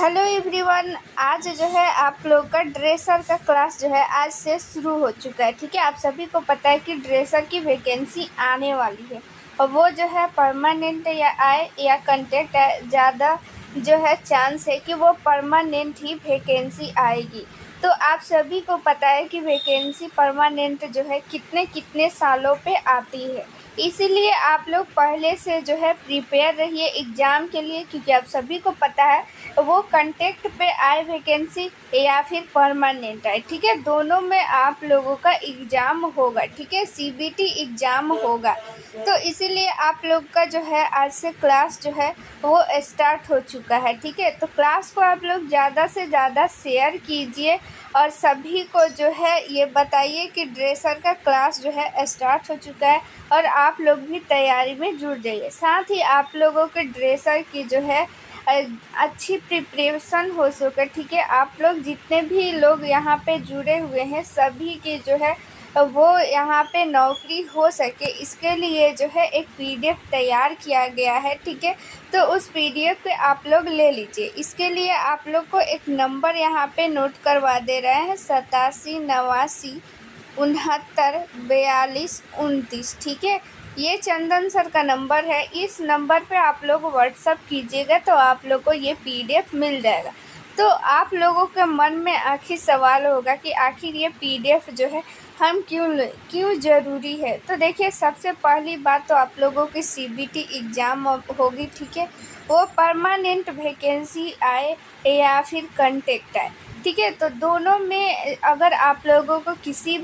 Hello everyone. आज जो है आप लोग का ड्रेसर का क्लास जो है आज से शुरू हो चुका है। ठीक है, आप सभी को पता है कि ड्रेसर की वैकेंसी आने वाली है और वो जो है परमानेंट या आए या कंटेक्ट है, ज़्यादा जो है चांस है कि वो परमानेंट ही वैकेंसी आएगी। तो आप सभी को पता है कि वैकेंसी परमानेंट जो है कितने कितने सालों पे आती है, इसीलिए आप लोग पहले से जो है प्रिपेयर रहिए एग्ज़ाम के लिए, क्योंकि आप सभी को पता है वो कंटेक्ट पे आए वैकेंसी या फिर परमानेंट आए। ठीक है, दोनों में आप लोगों का एग्ज़ाम होगा। ठीक है, सीबीटी एग्ज़ाम होगा। तो इसीलिए आप लोग का जो है आज से क्लास जो है वो स्टार्ट हो चुका है। ठीक है, तो क्लास को आप लोग ज़्यादा से ज़्यादा शेयर कीजिए और सभी को जो है ये बताइए कि ड्रेसर का क्लास जो है स्टार्ट हो चुका है और आप लोग भी तैयारी में जुड़ जाइए। साथ ही आप लोगों के ड्रेसर की जो है अच्छी प्रिपरेशन हो सके। ठीक है, आप लोग जितने भी लोग यहाँ पे जुड़े हुए हैं सभी की जो है वो यहाँ पे नौकरी हो सके, इसके लिए जो है एक पीडीएफ तैयार किया गया है। ठीक है, तो उस पीडीएफ पे आप लोग ले लीजिए। इसके लिए आप लोग को एक नंबर यहाँ पे नोट करवा दे रहे हैं 87 89 69 42 29। ठीक है, ये चंदन सर का नंबर है। इस नंबर पे आप लोग व्हाट्सअप कीजिएगा तो आप लोग को ये पीडीएफ मिल जाएगा। तो आप लोगों के मन में आखिर सवाल होगा कि आखिर ये पीडीएफ जो है हम क्यों ज़रूरी है। तो देखिए, सबसे पहली बात तो आप लोगों की सीबीटी एग्ज़ाम होगी। ठीक है, वो परमानेंट वैकेंसी आए या फिर कंटेक्ट आए। ठीक है, तो दोनों में अगर आप लोगों को किसी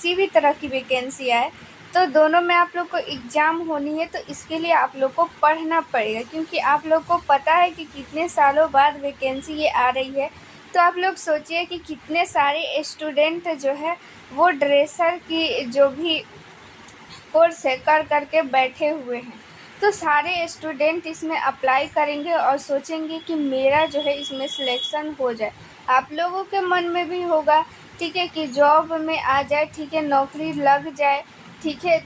भी तरह की वैकेंसी आए तो दोनों में आप लोग को एग्ज़ाम होनी है। तो इसके लिए आप लोग को पढ़ना पड़ेगा, क्योंकि आप लोग को पता है कि कितने सालों बाद वैकेंसी ये आ रही है। तो आप लोग सोचिए कि कितने सारे स्टूडेंट जो है वो ड्रेसर की जो भी कोर्स है कर के बैठे हुए हैं। तो सारे स्टूडेंट इसमें अप्लाई करेंगे और सोचेंगे कि मेरा जो है इसमें सिलेक्शन हो जाए। आप लोगों के मन में भी होगा, ठीक है, कि जॉब में आ जाए, ठीक है, नौकरी लग जाए, ठीक है,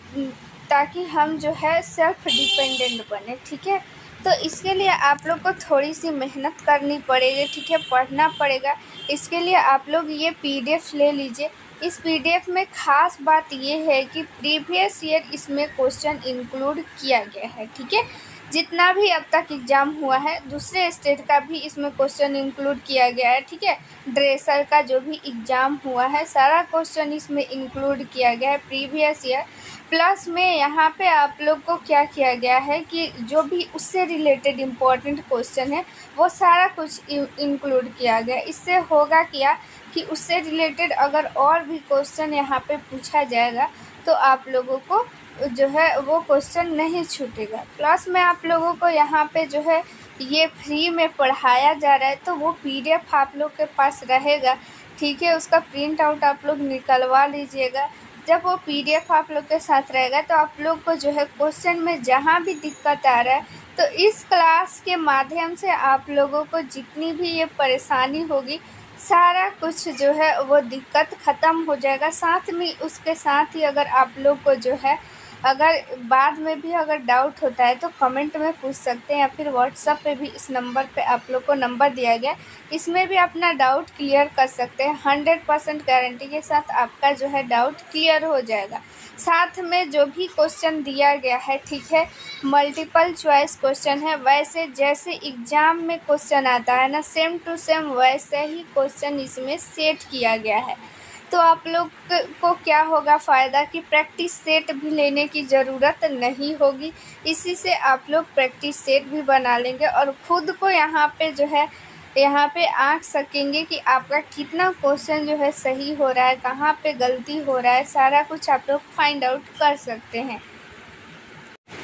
ताकि हम जो है सेल्फ डिपेंडेंट बने। ठीक है, तो इसके लिए आप लोग को थोड़ी सी मेहनत करनी पड़ेगी। ठीक है, पढ़ना पड़ेगा। इसके लिए आप लोग ये पीडीएफ ले लीजिए। इस पीडीएफ में ख़ास बात ये है कि प्रीवियस ईयर इसमें क्वेश्चन इंक्लूड किया गया है। ठीक है, जितना भी अब तक एग्ज़ाम हुआ है दूसरे स्टेट का भी इसमें क्वेश्चन इंक्लूड किया गया है। ठीक है, ड्रेसर का जो भी एग्ज़ाम हुआ है सारा क्वेश्चन इसमें इंक्लूड किया गया है प्रीवियस ईयर। प्लस में यहाँ पे आप लोग को क्या किया गया है कि जो भी उससे रिलेटेड इम्पोर्टेंट क्वेश्चन है वो सारा कुछ इंक्लूड किया गया। इससे होगा क्या कि उससे रिलेटेड अगर और भी क्वेश्चन यहाँ पे पूछा जाएगा तो आप लोगों को जो है वो क्वेश्चन नहीं छूटेगा। प्लस में आप लोगों को यहाँ पे जो है ये फ्री में पढ़ाया जा रहा है, तो वो पीडीएफ आप लोग के पास रहेगा। ठीक है, उसका प्रिंट आउट आप लोग निकलवा लीजिएगा। जब वो पीडीएफ आप लोग के साथ रहेगा तो आप लोग को जो है क्वेश्चन में जहाँ भी दिक्कत आ रहा है तो इस क्लास के माध्यम से आप लोगों को जितनी भी ये परेशानी होगी सारा कुछ जो है वो दिक्कत ख़त्म हो जाएगा। साथ में उसके साथ ही अगर आप लोग को जो है अगर बाद में भी अगर डाउट होता है तो कमेंट में पूछ सकते हैं, या फिर व्हाट्सएप पे भी इस नंबर पे आप लोग को नंबर दिया गया, इसमें भी अपना डाउट क्लियर कर सकते हैं। 100% गारंटी के साथ आपका जो है डाउट क्लियर हो जाएगा। साथ में जो भी क्वेश्चन दिया गया है, ठीक है, मल्टीपल चॉइस क्वेश्चन है। वैसे जैसे एग्ज़ाम में क्वेश्चन आता है ना, सेम टू सेम वैसे ही क्वेश्चन इसमें सेट किया गया है। तो आप लोग को क्या होगा फ़ायदा कि प्रैक्टिस सेट भी लेने की ज़रूरत नहीं होगी। इसी से आप लोग प्रैक्टिस सेट भी बना लेंगे और ख़ुद को यहाँ पे आँक सकेंगे कि आपका कितना क्वेश्चन जो है सही हो रहा है, कहाँ पे गलती हो रहा है, सारा कुछ आप लोग फाइंड आउट कर सकते हैं।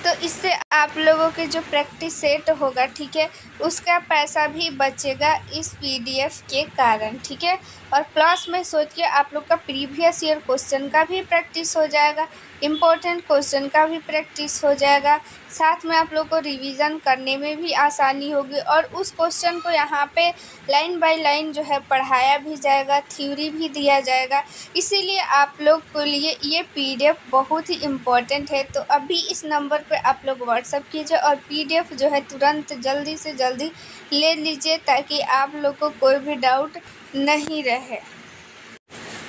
तो इससे आप लोगों के जो प्रैक्टिस सेट होगा, ठीक है, उसका पैसा भी बचेगा इस पीडीएफ के कारण। ठीक है, और प्लस में सोचिए आप लोग का प्रीवियस ईयर क्वेश्चन का भी प्रैक्टिस हो जाएगा। इम्पोर्टेंट क्वेश्चन का भी प्रैक्टिस हो जाएगा, साथ में आप लोग को रिवीजन करने में भी आसानी होगी और उस क्वेश्चन को यहाँ पे लाइन बाय लाइन जो है पढ़ाया भी जाएगा, थ्योरी भी दिया जाएगा। इसीलिए आप लोग के लिए ये पीडीएफ बहुत ही इम्पोर्टेंट है। तो अभी इस नंबर पे आप लोग व्हाट्सअप कीजिए और पीडीएफ जो है तुरंत जल्दी से जल्दी ले लीजिए, ताकि आप लोग को कोई भी डाउट नहीं रहे।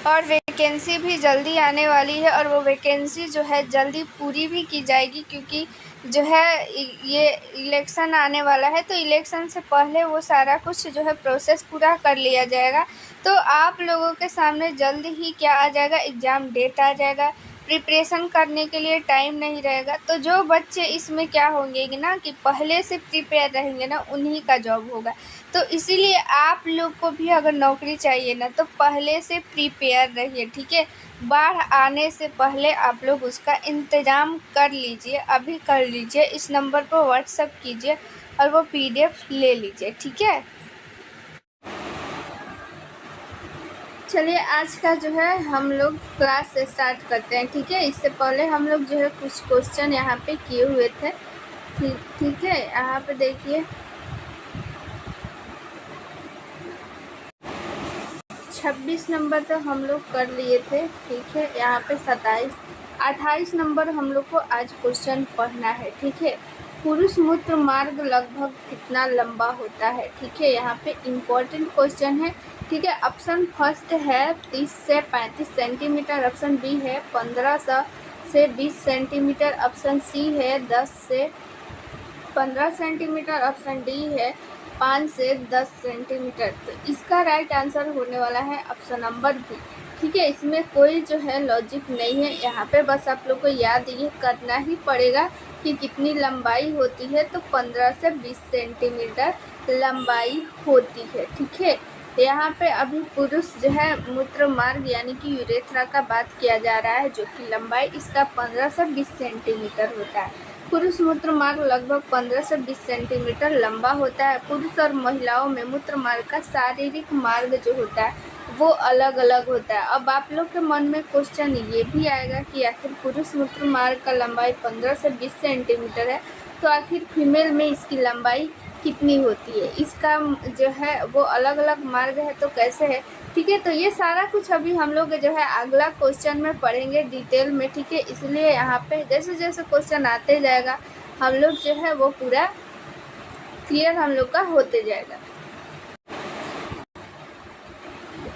और वैकेंसी भी जल्दी आने वाली है और वो वैकेंसी जो है जल्दी पूरी भी की जाएगी, क्योंकि जो है ये इलेक्शन आने वाला है, तो इलेक्शन से पहले वो सारा कुछ जो है प्रोसेस पूरा कर लिया जाएगा। तो आप लोगों के सामने जल्द ही क्या आ जाएगा, एग्ज़ाम डेट आ जाएगा। प्रिपरेशन करने के लिए टाइम नहीं रहेगा। तो जो बच्चे इसमें क्या होंगे ना कि पहले से प्रिपेयर रहेंगे ना, उन्हीं का जॉब होगा। तो इसीलिए आप लोग को भी अगर नौकरी चाहिए ना, तो पहले से प्रिपेयर रहिए, ठीक है। बाढ़ आने से पहले आप लोग उसका इंतज़ाम कर लीजिए, अभी कर लीजिए। इस नंबर पर व्हाट्सएप कीजिए और वो पीडीएफ ले लीजिए, ठीक है। चलिए आज का जो है हम लोग क्लास स्टार्ट करते हैं, ठीक है। इससे पहले हम लोग जो है कुछ क्वेश्चन यहाँ पे किए हुए थे, ठीक है। यहाँ पे देखिए 26 नंबर तो हम लोग कर लिए थे, ठीक है। यहाँ पे 28 नंबर हम लोग को आज क्वेश्चन पढ़ना है, ठीक है। पुरुष मूत्र मार्ग लगभग कितना लंबा होता है, ठीक है। यहाँ पे इम्पोर्टेंट क्वेश्चन है, ठीक है। ऑप्शन फर्स्ट है 30 से 35 सेंटीमीटर, ऑप्शन बी है 15 से 20 सेंटीमीटर, ऑप्शन सी है 10 से 15 सेंटीमीटर, ऑप्शन डी है 5 से 10 सेंटीमीटर। तो इसका राइट आंसर होने वाला है ऑप्शन नंबर बी, ठीक है। इसमें कोई जो है लॉजिक नहीं है, यहाँ पे बस आप लोग को याद ये करना ही पड़ेगा कि कितनी लंबाई होती है। तो 15 से 20 सेंटीमीटर लंबाई होती है, ठीक है। यहाँ पे अभी पुरुष जो है मूत्र मार्ग यानी कि यूरेथ्रा का बात किया जा रहा है, जो कि लंबाई इसका 15 से 20 सेंटीमीटर होता है। पुरुष मूत्र मार्ग लगभग 15 से 20 सेंटीमीटर लंबा होता है। पुरुष और महिलाओं में मूत्र मार्ग का शारीरिक मार्ग जो होता है वो अलग अलग होता है। अब आप लोग के मन में क्वेश्चन ये भी आएगा कि आखिर पुरुष मूत्र मार्ग का लंबाई 15 से 20 सेंटीमीटर है, तो आखिर फीमेल में इसकी लंबाई कितनी होती है। इसका जो है वो अलग अलग मार्ग है, तो कैसे है, ठीक है। तो ये सारा कुछ अभी हम लोग जो है अगला क्वेश्चन में पढ़ेंगे डिटेल में, ठीक है। इसलिए यहाँ पे जैसे जैसे क्वेश्चन आते जाएगा हम लोग जो है वो पूरा क्लियर हम लोग का होते जाएगा।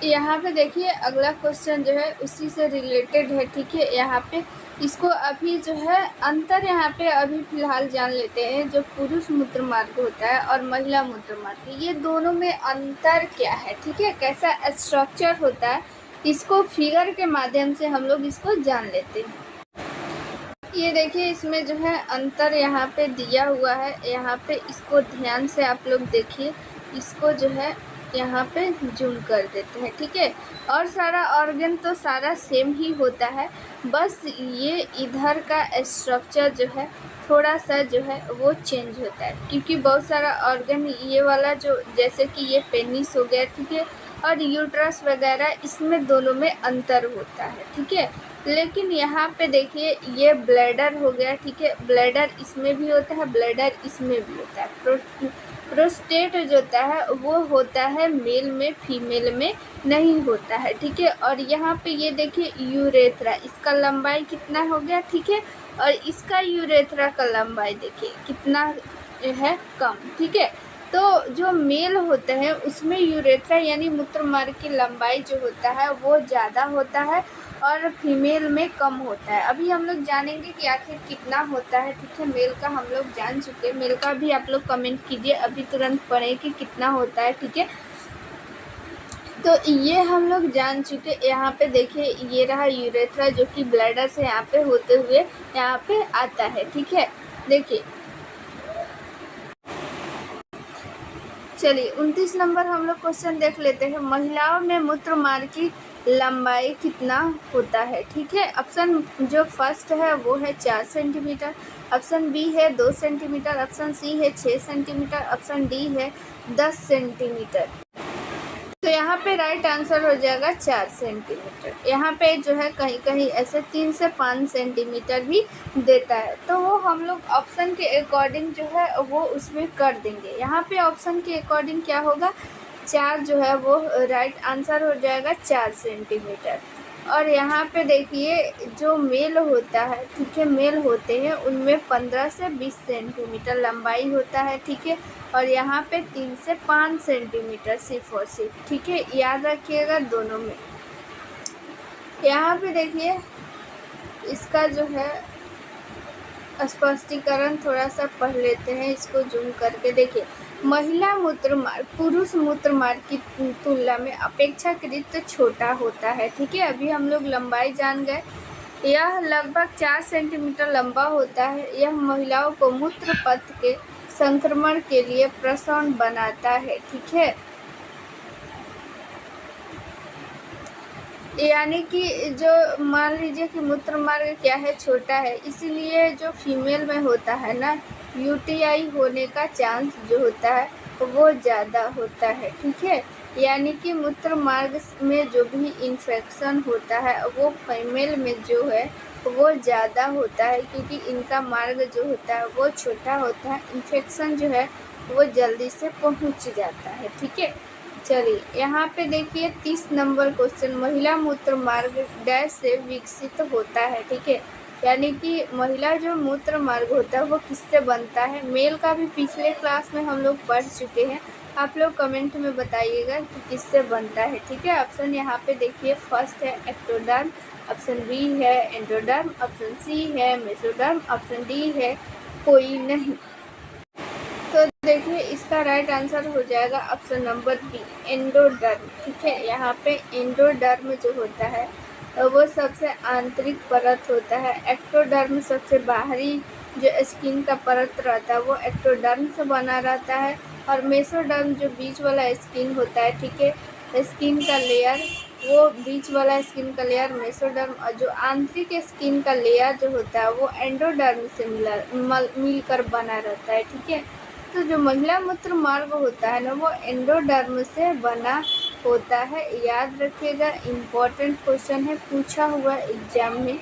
यहाँ पे देखिए अगला क्वेश्चन जो है उसी से रिलेटेड है, ठीक है। यहाँ पे इसको अभी जो है अंतर यहाँ पे अभी फ़िलहाल जान लेते हैं। जो पुरुष मूत्र मार्ग होता है और महिला मूत्र मार्ग, ये दोनों में अंतर क्या है, ठीक है। कैसा स्ट्रक्चर होता है, इसको फिगर के माध्यम से हम लोग इसको जान लेते हैं। ये देखिए इसमें जो है अंतर यहाँ पे दिया हुआ है। यहाँ पे इसको ध्यान से आप लोग देखिए, इसको जो है यहाँ पे जूम कर देते हैं, ठीक है। और सारा ऑर्गन तो सारा सेम ही होता है, बस ये इधर का स्ट्रक्चर जो है थोड़ा सा जो है वो चेंज होता है, क्योंकि बहुत सारा ऑर्गन ये वाला जो जैसे कि ये पेनिस हो गया, ठीक है, और यूट्रस वगैरह, इसमें दोनों में अंतर होता है, ठीक है। लेकिन यहाँ पे देखिए ये ब्लैडर हो गया, ठीक है। ब्लैडर इसमें भी होता है, ब्लैडर इसमें भी होता है। प्रोस्टेट जो होता है वो होता है मेल में, फीमेल में नहीं होता है, ठीक है। और यहाँ पे ये देखिए यूरेथ्रा, इसका लंबाई कितना हो गया, ठीक है। और इसका यूरेथ्रा का लंबाई देखिए कितना है, कम, ठीक है। तो जो मेल होते हैं उसमें यूरेथ्रा यानी मूत्र मार्ग की लंबाई जो होता है वो ज़्यादा होता है और फीमेल में कम होता है। अभी हम लोग जानेंगे कि आखिर कितना होता है, ठीक है। मेल का हम लोग जान चुके हैं, मेल का भी आप लोग कमेंट कीजिए, अभी तुरंत पढ़ें कि कितना होता है, ठीक है। तो ये हम लोग जान चुके। यहाँ पे देखिए ये रहा यूरेथ्रा जो कि ब्लैडर से यहाँ पे होते हुए यहाँ पे आता है, ठीक है। देखिए चलिए 29 नंबर हम लोग क्वेश्चन देख लेते हैं। महिलाओं में मूत्र मार्ग की लंबाई कितना होता है, ठीक है। ऑप्शन जो फर्स्ट है वो है 4 सेंटीमीटर, ऑप्शन बी है 2 सेंटीमीटर, ऑप्शन सी है 6 सेंटीमीटर, ऑप्शन डी है 10 सेंटीमीटर। तो यहाँ पे राइट आंसर हो जाएगा 4 सेंटीमीटर। यहाँ पे जो है कहीं कहीं ऐसे 3 से 5 सेंटीमीटर भी देता है, तो वो हम लोग ऑप्शन के अकॉर्डिंग जो है वो उसमें कर देंगे। यहाँ पे ऑप्शन के अकॉर्डिंग क्या होगा, 4 जो है वो राइट आंसर हो जाएगा 4 सेंटीमीटर। और यहाँ पे देखिए जो मेल होता है, ठीक है, मेल होते हैं उनमें 15 से 20 सेंटीमीटर लंबाई होता है, ठीक है। और यहाँ पे 3 से 5 सेंटीमीटर सिर्फ और सिर्फ, ठीक है, याद रखिएगा दोनों में। यहाँ पे देखिए इसका जो है स्पष्टीकरण थोड़ा सा पढ़ लेते हैं, इसको जूम करके देखिए। महिला मूत्रमार्ग पुरुष मूत्रमार्ग की तुलना में अपेक्षाकृत छोटा होता है, ठीक है। अभी हम लोग लंबाई जान गए, यह लगभग 4 सेंटीमीटर लंबा होता है। यह महिलाओं को मूत्र पथ के संक्रमण के लिए प्रसरण बनाता है, ठीक है। यानी कि जो मान लीजिए कि मूत्र मार्ग क्या है, छोटा है, इसीलिए जो फीमेल में होता है ना, यूटीआई होने का चांस जो होता है वो ज़्यादा होता है, ठीक है। यानी कि मूत्र मार्ग में जो भी इन्फेक्शन होता है वो फीमेल में जो है वो ज़्यादा होता है, क्योंकि इनका मार्ग जो होता है वो छोटा होता है, इन्फेक्शन जो है वो जल्दी से पहुंच जाता है, ठीक है। चलिए यहाँ पे देखिए 30 नंबर क्वेश्चन, महिला मूत्र मार्ग डैश से विकसित होता है, ठीक है। यानी कि महिला जो मूत्र मार्ग होता है वो किससे बनता है। मेल का भी पिछले क्लास में हम लोग पढ़ चुके हैं, आप लोग कमेंट में बताइएगा कि किससे बनता है, ठीक है। ऑप्शन यहाँ पे देखिए, फर्स्ट है एक्टोडर्म, ऑप्शन बी है एंडोडर्म, ऑप्शन सी है मेसोडर्म, ऑप्शन डी है कोई नहीं। तो देखिए इसका राइट आंसर हो जाएगा ऑप्शन नंबर बी, एंडोडर्म, ठीक है। यहाँ पे एंडोडर्म जो होता है वो सबसे आंतरिक परत होता है, एक्टोडर्म सबसे बाहरी जो स्किन का परत रहता है वो एक्टोडर्म से बना रहता है, और मेसोडर्म जो बीच वाला स्किन होता है, ठीक है, स्किन का लेयर, वो बीच वाला स्किन का लेयर मेसोडर्म, और जो आंतरिक स्किन का लेयर जो होता है वो एंडोडर्म से मिलकर बना रहता है, ठीक है। तो जो महिला मूत्र मार्ग होता है ना वो एंडोडर्म से बना होता है, याद रखिएगा, इम्पोर्टेंट क्वेश्चन है, पूछा हुआ एग्जाम में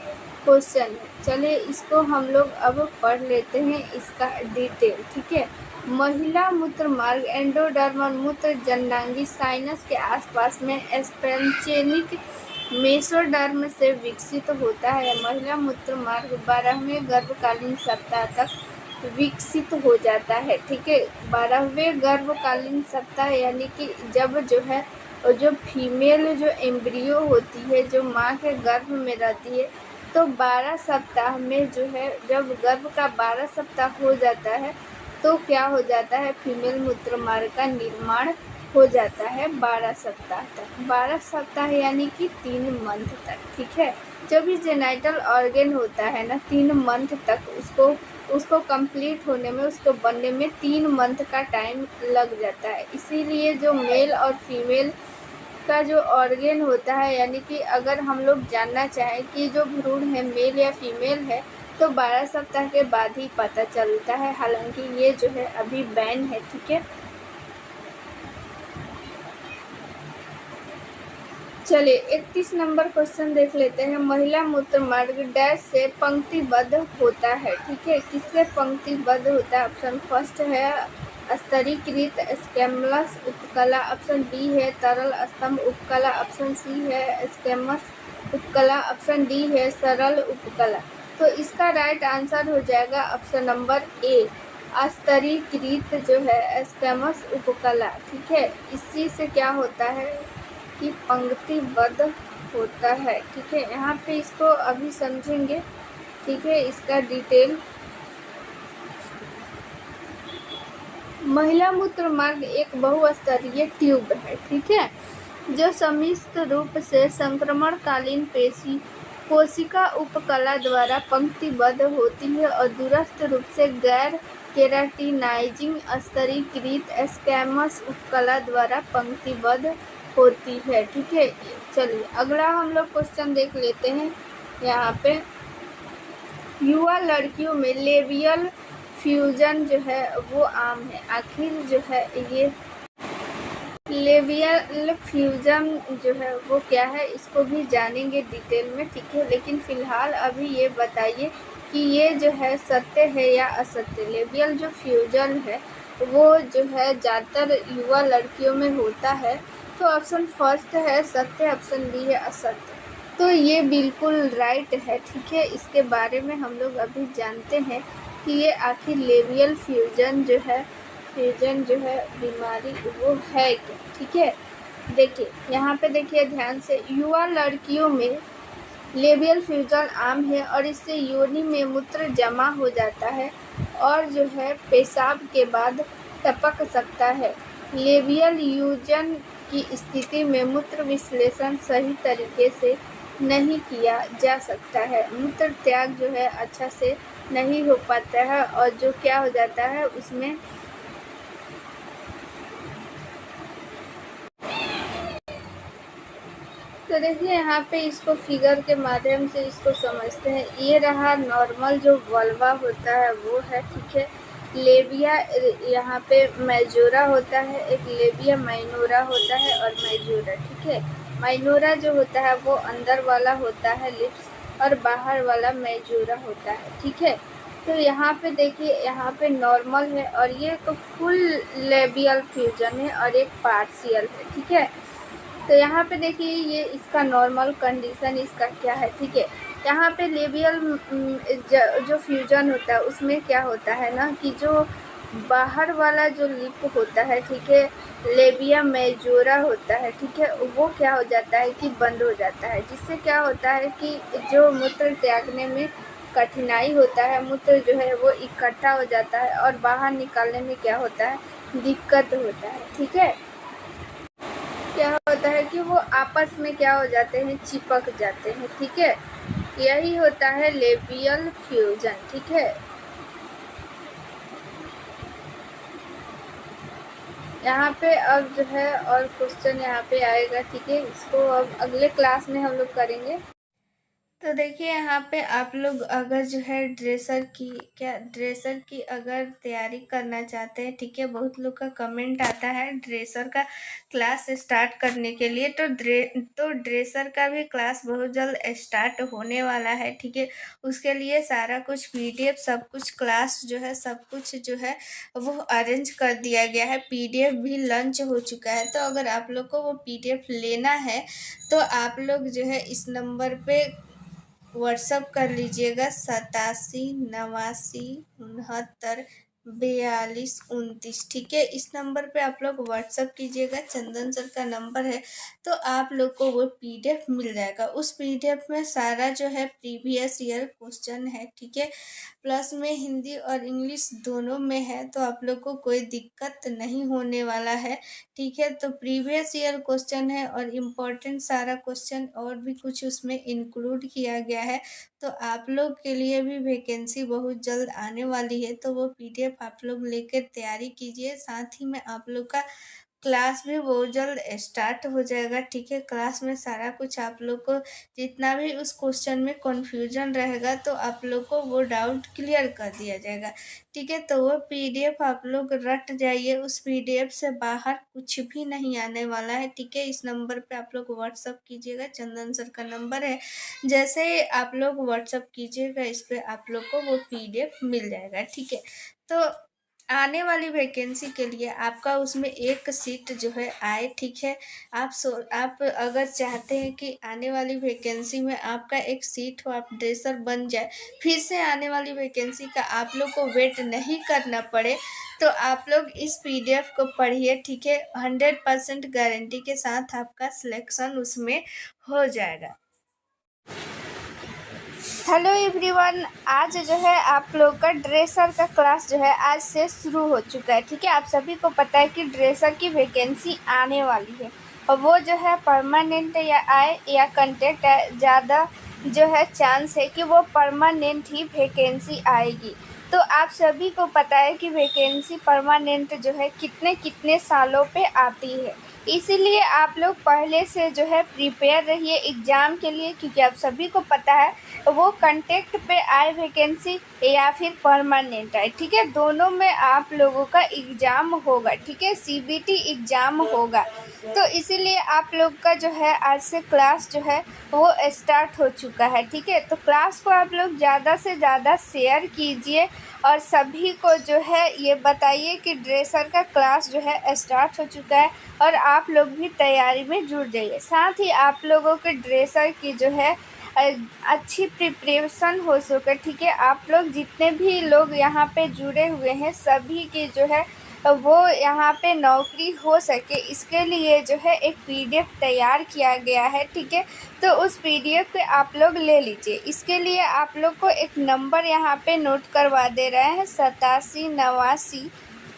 क्वेश्चन है। चलिए इसको हम लोग अब पढ़ लेते हैं इसका डिटेल, ठीक है। महिला मूत्र मार्ग एंडोडर्म और मूत्र जननांगी साइनस के आसपास में स्पेंचेनिक मेसोडर्म से विकसित होता है। महिला मूत्र मार्ग 12वें गर्भकालीन सप्ताह तक विकसित हो जाता है, ठीक है। 12वें गर्भकालीन सप्ताह यानी कि जब जो है और जो फीमेल जो एम्ब्रियो होती है जो माँ के गर्भ में रहती है, तो 12 सप्ताह में जो है जब गर्भ का 12 सप्ताह हो जाता है तो क्या हो जाता है, फीमेल मूत्र मार्ग का निर्माण हो जाता है 12 सप्ताह तक। 12 सप्ताह यानी कि 3 मंथ तक, ठीक है। जो भी जेनाइटल ऑर्गन होता है ना 3 मंथ तक उसको कंप्लीट होने में, उसको बनने में 3 मंथ का टाइम लग जाता है। इसीलिए जो मेल और फीमेल का जो ऑर्गन होता है, यानी कि अगर हम लोग जानना चाहें कि जो भ्रूण है मेल या फीमेल है तो 12 सप्ताह के बाद ही पता चलता है, हालांकि ये जो है अभी बैन है, ठीक है। चलिए 31 नंबर क्वेश्चन देख लेते हैं। महिला मूत्र मार्ग डैश से पंक्तिबद्ध होता है, ठीक है, किससे पंक्तिबद्ध होता है। ऑप्शन फर्स्ट है स्तरीकृत स्कैमलस उपकला, ऑप्शन बी है तरल स्तंभ उपकला, ऑप्शन सी है स्कैमस उपकला, ऑप्शन डी है सरल उपकला। तो इसका राइट आंसर हो जाएगा ऑप्शन नंबर ए, स्तरीकृत जो है स्कैमस उपकला, ठीक है। इसी से क्या होता है कि पंक्तिबद्ध होता है, ठीक है। यहाँ पे इसको अभी समझेंगे, ठीक है, इसका डिटेल। महिला मूत्र मार्ग एक बहुस्तरीय ट्यूब है, ठीक है, जो सम्मिश्र रूप से संक्रमणकालीन कोशिका उपकला द्वारा पंक्तिबद्ध होती है और दूरस्थ रूप से गैर केराटिनाइजिंग स्तरीकृत स्कैमस उपकला द्वारा पंक्तिबद्ध होती है, ठीक है। चलिए अगला हम लोग क्वेश्चन देख लेते हैं। यहाँ पे युवा लड़कियों में लेबियल फ्यूजन जो है वो आम है, आखिर जो है ये लेबियल फ्यूजन जो है वो क्या है, इसको भी जानेंगे डिटेल में, ठीक है। लेकिन फ़िलहाल अभी ये बताइए कि ये जो है सत्य है या असत्य। लेबियल जो फ्यूजन है वो जो है ज़्यादातर युवा लड़कियों में होता है। तो ऑप्शन फर्स्ट है सत्य, ऑप्शन बी है असत्य। तो ये बिल्कुल राइट है, ठीक है। इसके बारे में हम लोग अभी जानते हैं कि ये आखिर लेबियल फ्यूजन जो है बीमारी वो है क्या, ठीक है। देखिए यहाँ पे देखिए ध्यान से, युवा लड़कियों में लेबियल फ्यूजन आम है और इससे योनि में मूत्र जमा हो जाता है और जो है पेशाब के बाद टपक सकता है। लेबियल फ्यूजन की स्थिति में मूत्र विश्लेषण सही तरीके से नहीं किया जा सकता है। मूत्र त्याग जो है अच्छा से नहीं हो पाता है और जो क्या हो जाता है उसमें तो देखिए यहाँ पे इसको फिगर के माध्यम से इसको समझते हैं। ये रहा नॉर्मल जो वल्वा होता है वो है, ठीक है। लेबिया यहाँ पे मेजोरा होता है, एक लेबिया माइनोरा होता है और मेजोरा, ठीक है। माइनोरा जो होता है वो अंदर वाला होता है लिप्स, और बाहर वाला मेजोरा होता है, ठीक है। तो यहाँ पे देखिए यहाँ पे नॉर्मल है और ये तो फुल लेबियल फ्यूजन है और एक पार्शियल है, ठीक है। तो यहाँ पे देखिए ये इसका नॉर्मल कंडीशन इसका क्या है, ठीक है। यहाँ पे लेबियल जो फ्यूजन होता है उसमें क्या होता है ना कि जो बाहर वाला जो लिप होता है, ठीक है, लेबिया मेजोरा होता है, ठीक है, वो क्या हो जाता है कि बंद हो जाता है, जिससे क्या होता है कि जो मूत्र त्यागने में कठिनाई होता है, मूत्र जो है वो इकट्ठा हो जाता है और बाहर निकालने में क्या होता है, दिक्कत होता है, ठीक है। क्या होता है कि वो आपस में क्या हो जाते हैं, चिपक जाते हैं, ठीक है। यही होता है लेबियल फ्यूजन, ठीक है। यहाँ पे अब जो है और क्वेश्चन यहाँ पे आएगा, ठीक है। इसको अब अगले क्लास में हम लोग करेंगे। तो देखिए यहाँ पे आप लोग अगर जो है ड्रेसर की अगर तैयारी करना चाहते हैं, ठीक है, बहुत लोग का कमेंट आता है ड्रेसर का क्लास स्टार्ट करने के लिए, तो ड्रेसर का भी क्लास बहुत जल्द स्टार्ट होने वाला है, ठीक है। उसके लिए सारा कुछ पीडीएफ सब कुछ क्लास जो है सब कुछ जो है वो अरेंज कर दिया गया है। पीडीएफ भी लॉन्च हो चुका है। तो अगर आप लोग को वो पीडीएफ लेना है तो आप लोग जो है इस नंबर पे व्हाट्सअप कर लीजिएगा 87 89 69 42 29, ठीक है। इस नंबर पे आप लोग व्हाट्सअप कीजिएगा, चंदन सर का नंबर है। तो आप लोग को वो पीडीएफ मिल जाएगा। उस पीडीएफ में सारा जो है प्रीवियस ईयर क्वेश्चन है, ठीक है, प्लस में हिंदी और इंग्लिश दोनों में है। तो आप लोग को कोई दिक्कत नहीं होने वाला है, ठीक है। तो प्रीवियस ईयर क्वेश्चन है और इम्पोर्टेंट सारा क्वेश्चन और भी कुछ उसमें इंक्लूड किया गया है। तो आप लोग के लिए भी वैकेंसी बहुत जल्द आने वाली है। तो वो पीडीएफ आप लोग लेकर तैयारी कीजिए। साथ ही में आप लोग का क्लास भी बहुत जल्द स्टार्ट हो जाएगा, ठीक है। क्लास में सारा कुछ आप लोग को जितना भी उस क्वेश्चन में कन्फ्यूजन रहेगा तो आप लोग को वो डाउट क्लियर कर दिया जाएगा, ठीक है। तो वो पीडीएफ आप लोग रट जाइए। उस पीडीएफ से बाहर कुछ भी नहीं आने वाला है, ठीक है। इस नंबर पे आप लोग व्हाट्सअप कीजिएगा, चंदन सर का नंबर है। जैसे ही आप लोग व्हाट्सअप कीजिएगा इस पर आप लोग को वो पीडीएफ मिल जाएगा, ठीक है। तो आने वाली वैकेंसी के लिए आपका उसमें एक सीट जो है आए, ठीक है। आप अगर चाहते हैं कि आने वाली वैकेंसी में आपका एक सीट हो, आप ड्रेसर बन जाए, फिर से आने वाली वैकेंसी का आप लोग को वेट नहीं करना पड़े, तो आप लोग इस पीडीएफ को पढ़िए, ठीक है। 100% गारंटी के साथ आपका सिलेक्शन उसमें हो जाएगा। हेलो एवरीवन, आज जो है आप लोग का ड्रेसर का क्लास जो है आज से शुरू हो चुका है, ठीक है। आप सभी को पता है कि ड्रेसर की वैकेंसी आने वाली है और वो जो है परमानेंट या आए या कंटेक्ट है, ज़्यादा जो है चांस है कि वो परमानेंट ही वैकेंसी आएगी। तो आप सभी को पता है कि वैकेंसी परमानेंट जो है कितने कितने सालों पे आती है। इसीलिए आप लोग पहले से जो है प्रिपेयर रहिए एग्ज़ाम के लिए, क्योंकि आप सभी को पता है वो कंटेक्ट पे आए वैकेंसी या फिर परमानेंट आए, ठीक है, दोनों में आप लोगों का एग्ज़ाम होगा, ठीक है, सीबीटी एग्ज़ाम होगा। तो इसीलिए आप लोग का जो है आज से क्लास जो है वो स्टार्ट हो चुका है, ठीक है। तो क्लास को आप लोग ज़्यादा से ज़्यादा शेयर कीजिए और सभी को जो है ये बताइए कि ड्रेसर का क्लास जो है स्टार्ट हो चुका है और आप लोग भी तैयारी में जुट जाइए। साथ ही आप लोगों के ड्रेसर की जो है अच्छी प्रिपरेशन हो सके, ठीक है। आप लोग जितने भी लोग यहाँ पे जुड़े हुए हैं सभी की जो है वो यहाँ पे नौकरी हो सके, इसके लिए जो है एक पीडीएफ तैयार किया गया है, ठीक है। तो उस पीडीएफ पे आप लोग ले लीजिए। इसके लिए आप लोग को एक नंबर यहाँ पे नोट करवा दे रहे हैं 87 89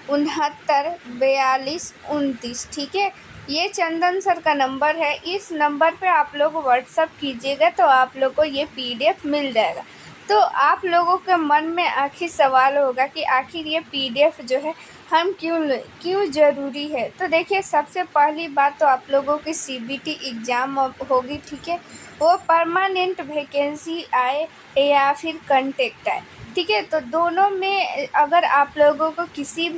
69 42 29, ठीक है। ये चंदन सर का नंबर है। इस नंबर पे आप लोग व्हाट्सअप कीजिएगा तो आप लोग को ये पीडीएफ मिल जाएगा। तो आप लोगों के मन में आखिर सवाल होगा कि आखिर ये पीडीएफ जो है हम क्यों ज़रूरी है। तो देखिए, सबसे पहली बात तो आप लोगों की सीबीटी एग्ज़ाम होगी, ठीक है। वो परमानेंट वैकेंसी आए या फिर कंटेक्ट आए, ठीक है। तो दोनों में अगर आप लोगों को किसी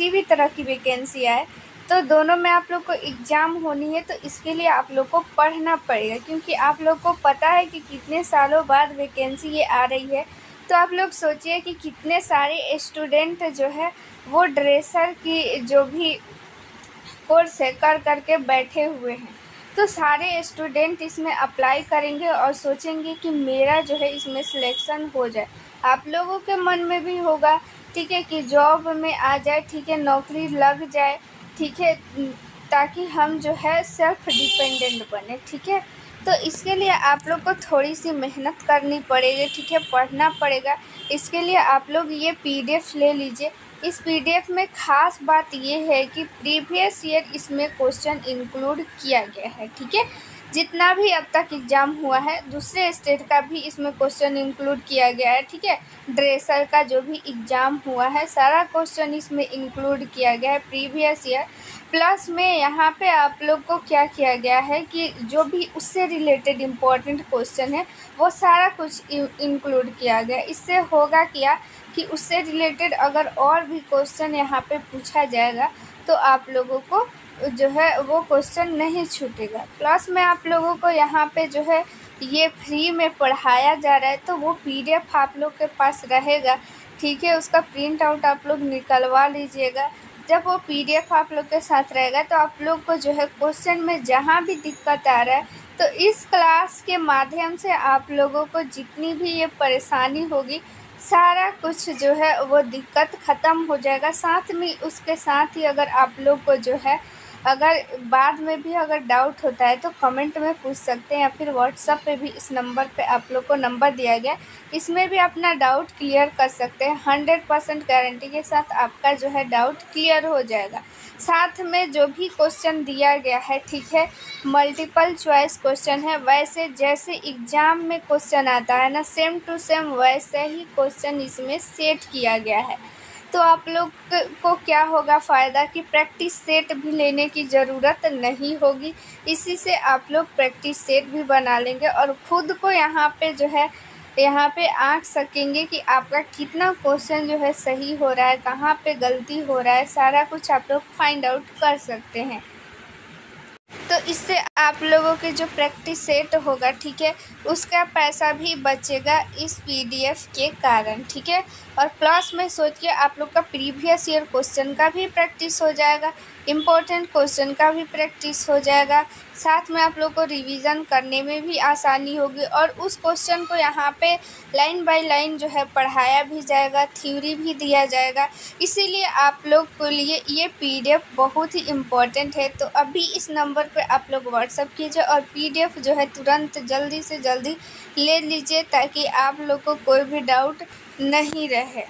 भी तरह की वैकेंसी आए तो दोनों में आप लोग को एग्ज़ाम होनी है। तो इसके लिए आप लोग को पढ़ना पड़ेगा, क्योंकि आप लोग को पता है कि कितने सालों बाद वैकेंसी ये आ रही है। तो आप लोग सोचिए कि कितने सारे स्टूडेंट जो है वो ड्रेसर की जो भी कोर्स है कर के बैठे हुए हैं। तो सारे स्टूडेंट इसमें अप्लाई करेंगे और सोचेंगे कि मेरा जो है इसमें सिलेक्शन हो जाए। आप लोगों के मन में भी होगा, ठीक है, कि जॉब में आ जाए, ठीक है, नौकरी लग जाए, ठीक है, ताकि हम जो है सेल्फ डिपेंडेंट बने, ठीक है। तो इसके लिए आप लोग को थोड़ी सी मेहनत करनी पड़ेगी, ठीक है, पढ़ना पड़ेगा। इसके लिए आप लोग ये पीडीएफ ले लीजिए। इस पीडीएफ में ख़ास बात ये है कि प्रीवियस ईयर इसमें क्वेश्चन इंक्लूड किया गया है, ठीक है। जितना भी अब तक एग्ज़ाम हुआ है दूसरे स्टेट का भी इसमें क्वेश्चन इंक्लूड किया गया है, ठीक है। ड्रेसर का जो भी एग्ज़ाम हुआ है सारा क्वेश्चन इसमें इंक्लूड किया गया है प्रीवियस ईयर। प्लस में यहाँ पे आप लोग को क्या किया गया है कि जो भी उससे रिलेटेड इम्पोर्टेंट क्वेश्चन है वो सारा कुछ इंक्लूड किया गया। इससे होगा क्या कि उससे रिलेटेड अगर और भी क्वेश्चन यहाँ पे पूछा जाएगा तो आप लोगों को जो है वो क्वेश्चन नहीं छूटेगा। प्लस में आप लोगों को यहाँ पे जो है ये फ्री में पढ़ाया जा रहा है, तो वो पीडीएफ आप लोग के पास रहेगा, ठीक है। उसका प्रिंट आउट आप लोग निकलवा लीजिएगा। जब वो पीडीएफ आप लोग के साथ रहेगा तो आप लोग को जो है क्वेश्चन में जहाँ भी दिक्कत आ रहा है तो इस क्लास के माध्यम से आप लोगों को जितनी भी ये परेशानी होगी सारा कुछ जो है वो दिक्कत ख़त्म हो जाएगा। साथ में उसके साथ ही अगर आप लोग को जो है अगर बाद में भी अगर डाउट होता है तो कमेंट में पूछ सकते हैं, या फिर व्हाट्सएप पे भी इस नंबर पे आप लोग को नंबर दिया गया, इसमें भी अपना डाउट क्लियर कर सकते हैं। 100% गारंटी के साथ आपका जो है डाउट क्लियर हो जाएगा। साथ में जो भी क्वेश्चन दिया गया है, ठीक है, मल्टीपल चॉइस क्वेश्चन है। वैसे जैसे एग्ज़ाम में क्वेश्चन आता है ना, सेम टू सेम वैसे ही क्वेश्चन इसमें सेट किया गया है। तो आप लोग को क्या होगा फ़ायदा कि प्रैक्टिस सेट भी लेने की ज़रूरत नहीं होगी। इसी से आप लोग प्रैक्टिस सेट भी बना लेंगे और ख़ुद को यहाँ पे आँक सकेंगे कि आपका कितना क्वेश्चन जो है सही हो रहा है, कहाँ पे गलती हो रहा है, सारा कुछ आप लोग फाइंड आउट कर सकते हैं। तो इससे आप लोगों के जो प्रैक्टिस सेट होगा, ठीक है, उसका पैसा भी बचेगा इस पीडीएफ के कारण, ठीक है। और प्लस में सोचिए आप लोग का प्रीवियस ईयर क्वेश्चन का भी प्रैक्टिस हो जाएगा, इम्पोर्टेंट क्वेश्चन का भी प्रैक्टिस हो जाएगा। साथ में आप लोग को रिवीजन करने में भी आसानी होगी और उस क्वेश्चन को यहाँ पे लाइन बाय लाइन जो है पढ़ाया भी जाएगा, थ्योरी भी दिया जाएगा। इसीलिए आप लोग के लिए ये पीडीएफ बहुत ही इम्पोर्टेंट है। तो अभी इस नंबर पे आप लोग व्हाट्सअप कीजिए और पीडीएफ जो है तुरंत जल्दी से जल्दी ले लीजिए, ताकि आप लोग को कोई भी डाउट नहीं रहे।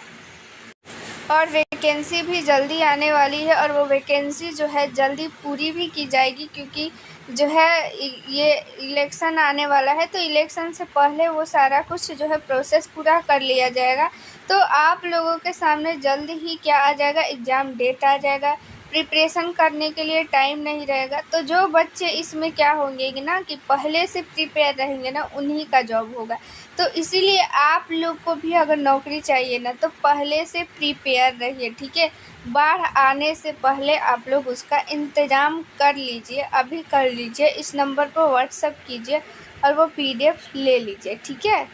और वैकेंसी भी जल्दी आने वाली है और वो वैकेंसी जो है जल्दी पूरी भी की जाएगी, क्योंकि जो है ये इलेक्शन आने वाला है। तो इलेक्शन से पहले वो सारा कुछ जो है प्रोसेस पूरा कर लिया जाएगा। तो आप लोगों के सामने जल्द ही क्या आ जाएगा, एग्ज़ाम डेट आ जाएगा, प्रिपरेशन करने के लिए टाइम नहीं रहेगा। तो जो बच्चे इसमें क्या होंगे कि ना कि पहले से प्रिपेयर रहेंगे ना, उन्हीं का जॉब होगा। तो इसीलिए आप लोग को भी अगर नौकरी चाहिए ना तो पहले से प्रिपेयर रहिए, ठीक है। बाढ़ आने से पहले आप लोग उसका इंतज़ाम कर लीजिए, अभी कर लीजिए। इस नंबर पर व्हाट्सएप कीजिए और वो PDF ले लीजिए, ठीक है।